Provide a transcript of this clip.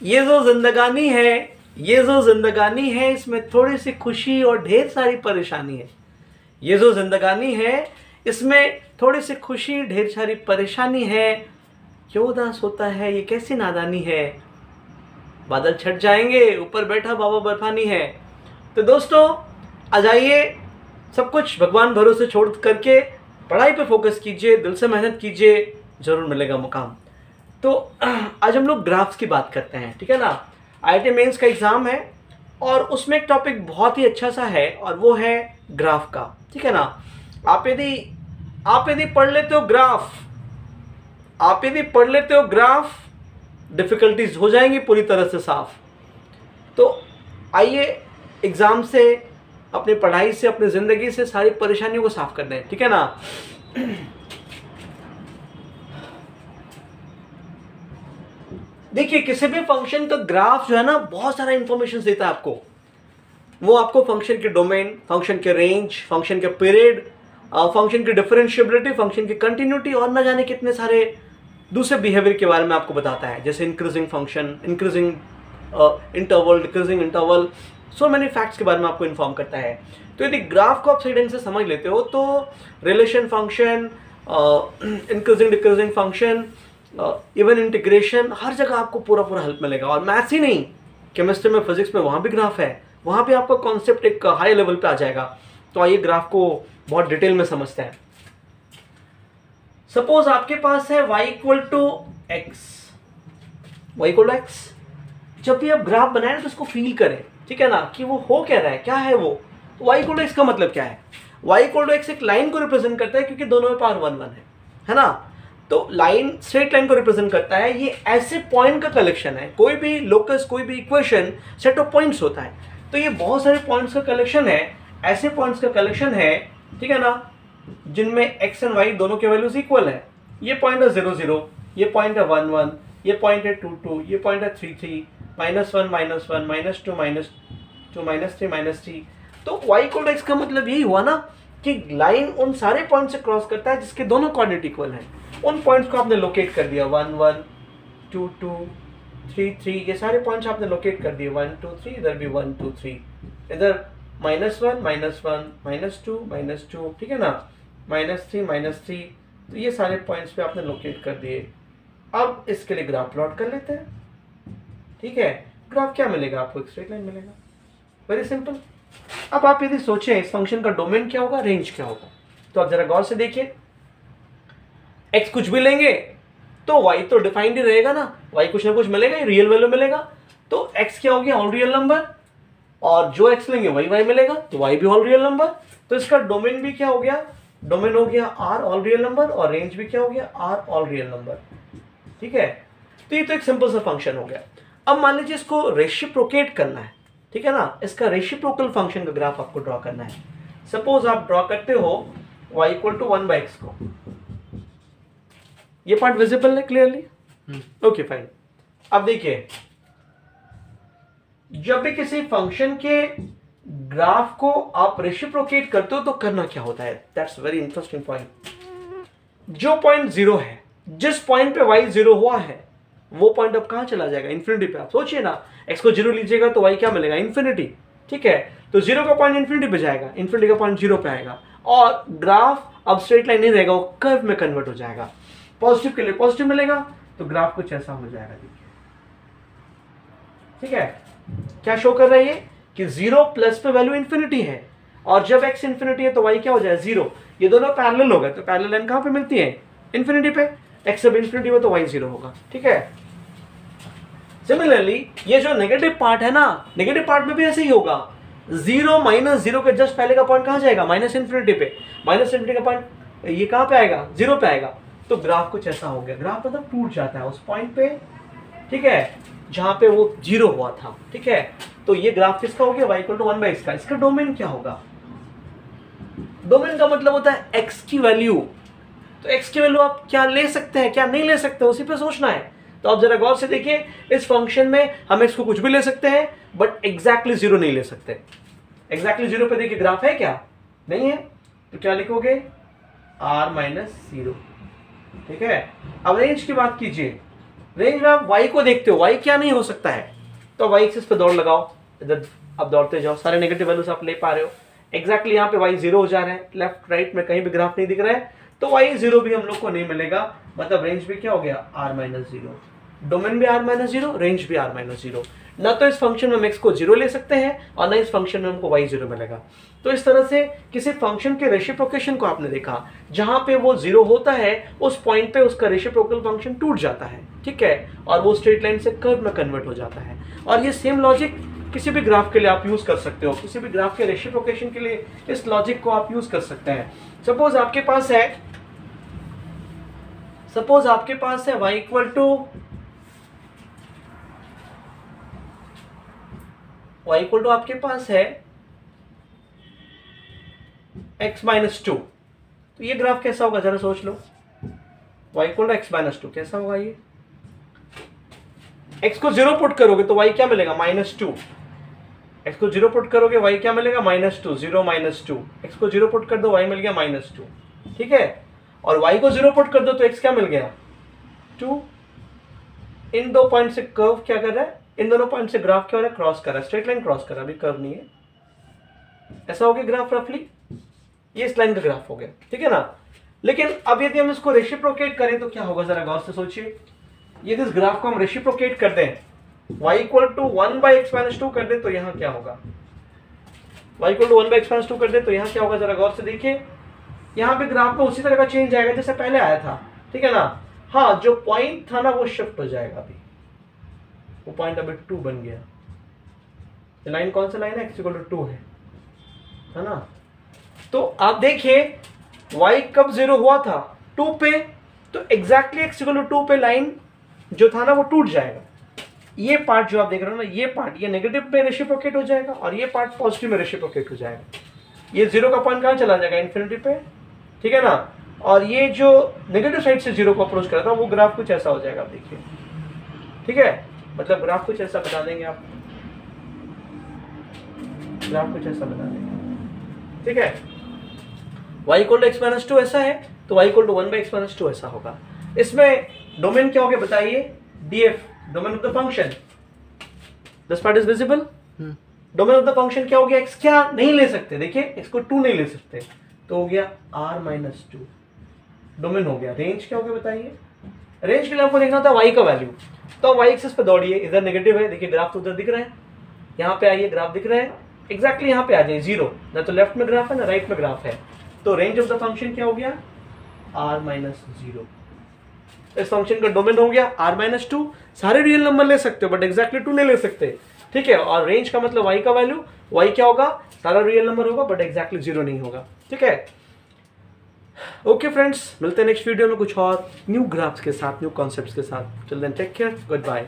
ये जो जिंदगानी है, ये जो जिंदगानी है, इसमें थोड़ी सी खुशी और ढेर सारी परेशानी है। ये जो जिंदगानी है, इसमें थोड़ी सी खुशी ढेर सारी परेशानी है। क्यों उदास होता है, ये कैसी नादानी है। बादल छट जाएंगे, ऊपर बैठा बाबा बर्फानी है। तो दोस्तों आ जाइए, सब कुछ भगवान भरोसे छोड़ करके पढ़ाई पे फोकस कीजिए, दिल से मेहनत कीजिए, जरूर मिलेगा मुकाम। तो आज हम लोग ग्राफ्स की बात करते हैं, ठीक है ना। IIT मेंस का एग्जाम है और उसमें एक टॉपिक बहुत ही अच्छा सा है और वो है ग्राफ का, ठीक है ना। आप यदि पढ़ लेते हो ग्राफ, आप यदि पढ़ लेते हो ग्राफ, डिफिकल्टीज हो जाएंगी पूरी तरह से साफ। तो आइए एग्जाम से, अपनी पढ़ाई से, अपनी जिंदगी से सारी परेशानियों को साफ कर दें, ठीक है ना। देखिए, किसी भी फंक्शन का ग्राफ जो है ना, बहुत सारा इंफॉर्मेशन देता है आपको। वो आपको फंक्शन के डोमेन, फंक्शन के रेंज, फंक्शन के पीरियड, फंक्शन की डिफरेंशिएबिलिटी, फंक्शन की कंटिन्यूटी और न जाने कितने सारे दूसरे बिहेवियर के बारे में आपको बताता है, जैसे increasing function, increasing interval, decreasing interval, so many facts के बारे में आपको इन्फॉर्म करता है। तो यदि ग्राफ को आप सही ढंग से समझ लेते हो तो relation function, increasing decreasing function, even integration, हर जगह आपको पूरा पूरा हेल्प मिलेगा। और मैथ्स ही नहीं, केमिस्ट्री में, फिजिक्स में, वहाँ भी ग्राफ है, वहाँ भी आपका कॉन्सेप्ट एक हाई लेवल पे आ जाएगा। तो आइए ग्राफ को बहुत डिटेल में समझते हैं। सपोज आपके पास है y equal to x, y equal to x. जब भी आप ग्राफ बनाए तो उसको फील करें, ठीक है ना, कि वो हो क्या रहा है, क्या है वो। y इक्वल टू एक्स का मतलब क्या है? y इक्वल टू एक्स एक लाइन को रिप्रेजेंट करता है, क्योंकि दोनों में पावर 1 1 है ना। तो लाइन स्ट्रेट लाइन को रिप्रेजेंट करता है। ये ऐसे पॉइंट का कलेक्शन है, कोई भी लोकस, कोई भी इक्वेशन सेट ऑफ पॉइंट्स होता है। तो ये बहुत सारे पॉइंट्स का कलेक्शन है, ऐसे पॉइंट्स का कलेक्शन है, ठीक है ना, जिनमें x एंड y दोनों के वैल्यूज इक्वल है। ये पॉइंट है 0 0, ये पॉइंट है 1 1, ये पॉइंट है 2 2, ये पॉइंट है 3 3, -1 -1, -2 -2, -3 -3। तो y इक्वल टू x का मतलब यही हुआ ना कि लाइन उन सारे पॉइंट से क्रॉस करता है जिसके दोनों कोऑर्डिनेट इक्वल हैं। उन पॉइंट्स को आपने लोकेट कर दिया, 1 1, 2 2, 3 3, ये सारे पॉइंट्स आपने लोकेट कर दिए, 1 2 3, इधर भी 1 2 3, इधर -1 -1, -2 -2, ठीक है ना, -3 -3। तो ये सारे पॉइंट्स पे आपने लोकेट कर दिए। अब इसके लिए ग्राफ प्लॉट कर लेते हैं, ठीक है। ग्राफ क्या मिलेगा आपको? एक स्ट्रेट लाइन मिलेगा, वेरी सिंपल। अब आप यदि सोचें इस फंक्शन का डोमेन क्या होगा, रेंज क्या होगा, तो आप जरा गौर से देखिए। x कुछ भी लेंगे तो y तो डिफाइंड ही रहेगा ना, y कुछ ना कुछ मिलेगा, रियल वैल्यू मिलेगा। तो x क्या हो गया? All real number. और जो x लेंगे वही y मिलेगा, तो y भी ऑल रियल नंबर। तो इसका डोमेन भी क्या हो गया? डोमेन हो गया r ऑल रियल नंबर, और रेंज भी क्या हो गया? r ऑल रियल नंबर, ठीक है। तो ये तो एक सिंपल सा फंक्शन हो गया। अब मान लीजिए इसको रेसिप्रोकेट करना है, ठीक है ना, इसका रेसिप्रोकल फंक्शन का ग्राफ आपको ड्रॉ करना है। सपोज आप ड्रॉ करते हो y इक्वल टू 1/x को। ये पार्ट विजिबल है क्लियरली? Okay fine. अब देखिए, जब भी किसी फंक्शन के ग्राफ को आप रेसिप्रोकेट करते हो तो करना क्या होता है? That's very interesting point. जो पॉइंट 0 है, जिस पॉइंट पे y 0 हुआ है, वो पॉइंट अब कहां चला जाएगा? इन्फिनिटी पे। आप सोचिए ना, x को 0 लीजिएगा तो y क्या मिलेगा? इन्फिनिटी, ठीक है। तो 0 का पॉइंट इन्फिनिटी पे जाएगा, इन्फिनिटी का पॉइंट 0 पे आएगा, और ग्राफ अब स्ट्रेट लाइन नहीं रहेगा, वो कर्व में कन्वर्ट हो जाएगा। पॉजिटिव के लिए पॉजिटिव मिलेगा, तो ग्राफ कुछ ऐसा हो जाएगा, देखिए, ठीक है। क्या शो कर रहा है ये? कि 0 प्लस पे वैल्यू इन्फिनिटी है, और जब x इन्फिनिटी है तो y क्या हो जाए? 0। ये दोनों पैरेलल हो गए, तो पैरेलल लाइन कहां पे मिलती है? इन्फिनिटी पे। x जब इन्फिनिटी में तो y 0 होगा, ठीक है। सिमिलरली ये जो नेगेटिव पार्ट है ना, नेगेटिव पार्ट में भी ऐसे ही होगा। 0 -0 के जस्ट पहले का पॉइंट कहां जाएगा? माइनस इन्फिनिटी पे। माइनस इन्फिनिटी का पॉइंट ये कहां पे आएगा? 0 पे आएगा। तो ग्राफ कुछ ऐसा हो गया, ग्राफ मतलब टूट जाता है उस पॉइंट पे, ठीक है, जहां पे वो 0 हुआ था, ठीक है। तो ये ग्राफ किसका हो गया? y इक्वल टू 1/x का। इसका डोमेन क्या होगा? डोमेन का मतलब होता है x की वैल्यू। तो x की वैल्यू आप क्या ले सकते हैं, क्या नहीं ले सकते, उसी पे सोचना है। तो आप जरा गौर से देखिए, इस फंक्शन में हम x को कुछ भी ले सकते हैं, बट एग्जैक्टली 0 नहीं ले सकते। एग्जैक्टली 0 पे देखिए ग्राफ है क्या? नहीं है, तो क्या लिखोगे? r - 0, ठीक है। अब रेंज की बात कीजिए, रेंज में आप y को देखते हो, y क्या नहीं हो सकता है, तो y एक्सिस पे दौड़ लगाओ, इधर आप दौड़ते जाओ, सारे नेगेटिव वैल्यूज आप ले पा रहे हो। एग्जैक्टली यहाँ पे y 0 हो जा रहा है, लेफ्ट राइट में कहीं भी ग्राफ नहीं दिख रहा है, तो y 0 भी हम लोग को नहीं मिलेगा, मतलब रेंज भी क्या हो गया r-0, डोमेन भी r-0, रेंज भी r-0। ना तो इस फंक्शन में हम x को 0 ले सकते हैं और ना इस फंक्शन में हमको y 0 मिलेगा। तो इस तरह से किसी फंक्शन के रेसिप्रोकेशन को आपने देखा, जहां पे वो 0 होता है उस पॉइंट पे उसका रेसिप्रोकल फंक्शन टूट जाता है, ठीक है, और वो स्ट्रेट लाइन से कर्व में कन्वर्ट हो जाता है। और ये सेम लॉजिक किसी भी ग्राफ के लिए आप यूज कर सकते हो, किसी भी ग्राफ के रेसिप्रोकेशन के लिए इस लॉजिक को आप यूज कर सकते हैं। सपोज आपके पास है y इक्वल टू आपके पास है x-2, तो ये ग्राफ कैसा होगा जरा सोच लो। y इक्वल टू x-2 कैसा होगा, ये x को 0 पुट करोगे तो y क्या मिलेगा, -2। x को 0 पुट करोगे y क्या मिलेगा, -2, 0 -2। x को 0 पुट कर दो y मिल गया -2, ठीक है, और y को 0 पुट कर दो तो x क्या मिल गया, 2। इन दो पॉइंट से कर्व क्या कर रहा है, इन दोनों पॉइंट से ग्राफ क्या हो रहा है, क्रॉस कर रहा है, स्ट्रेट लाइन क्रॉस कर रहा है, अभी कर्व नहीं है। ऐसा हो गया ग्राफ रफली, ये इस लाइन का ग्राफ हो गया, ठीक है ना। लेकिन अब यदि हम इसको रेसिप्रोकेट करें तो क्या होगा, जरा गौर से सोचिए। यदि इस ग्राफ को हम रेसिप्रोकेट कर दें, y इक्वल टू 1/x-2 कर दें तो यहाँ क्या होगा, y इक्वल टू 1/x-2 कर दें तो यहाँ क्या होगा, जरा गौर से देखिए। यहाँ पे ग्राफ में उसी तरह का चेंज आएगा जैसे पहले आया था, ठीक है ना। हाँ, जो पॉइंट था ना वो शिफ्ट हो जाएगा, अभी वो पॉइंट अभी 2 बन गया। लाइन कौन सा लाइन है, x इक्वल टू 2 है ना। तो आप देखिए y कब 0 हुआ था, 2 पे, तो एग्जैक्टली x इक्वल टू 2 पे लाइन जो था ना वो टूट जाएगा। ये पार्ट जो आप देख रहे हो ना, ये पार्ट ये नेगेटिव में रेसिप्रोकेट हो जाएगा और ये पार्ट पॉजिटिव में रेसिप्रोकेट हो जाएगा। ये 0 का पॉइंट कहाँ चला जाएगा, इन्फिनिटी पे, ठीक है ना। और ये जो नेगेटिव साइड से 0 को अप्रोच कर रहा था वो ग्राफ कुछ ऐसा हो जाएगा, आप देखिए, ठीक है, मतलब ग्राफ कुछ ऐसा बना देंगे आप, ग्राफ कुछ ऐसा बना देंगे, ठीक है। y इक्वल टू x-2 ऐसा है तो y इक्वल टू 1/x-2 ऐसा होगा। इसमें डोमेन क्या हो गया बताइए, df, domain of the function. This part is visible. Domain of the function क्या हो गया, x क्या नहीं ले सकते, देखिए x को 2 नहीं ले सकते, तो हो गया r-2 डोमेन हो गया। रेंज क्या हो गया बताइए, रेंज के लिए आपको देखना था y का वैल्यू, तो y एक्सिस पे दौड़िए, इधर नेगेटिव है, देखिए ग्राफ तो उधर दिख रहा है, यहाँ पे आइए ग्राफ दिख रहा है, एग्जैक्टली यहाँ पे आ जाए 0, ना तो लेफ्ट में ग्राफ है ना राइट में ग्राफ है, तो रेंज ऑफ द फंक्शन क्या हो गया, r-0। इस फंक्शन का डोमेन हो गया r-2। सारे रियल नंबर ले सकते हो बट एग्जैक्टली 2 नहीं ले सकते, ठीक है। और रेंज का मतलब y का वैल्यू, y क्या होगा, सारा रियल नंबर होगा बट एग्जैक्टली 0 नहीं होगा, ठीक है। ओके फ्रेंड्स, मिलते हैं नेक्स्ट वीडियो में कुछ और न्यू ग्राफ्स के साथ, न्यू कॉन्सेप्ट्स के साथ। Till then take care, good bye.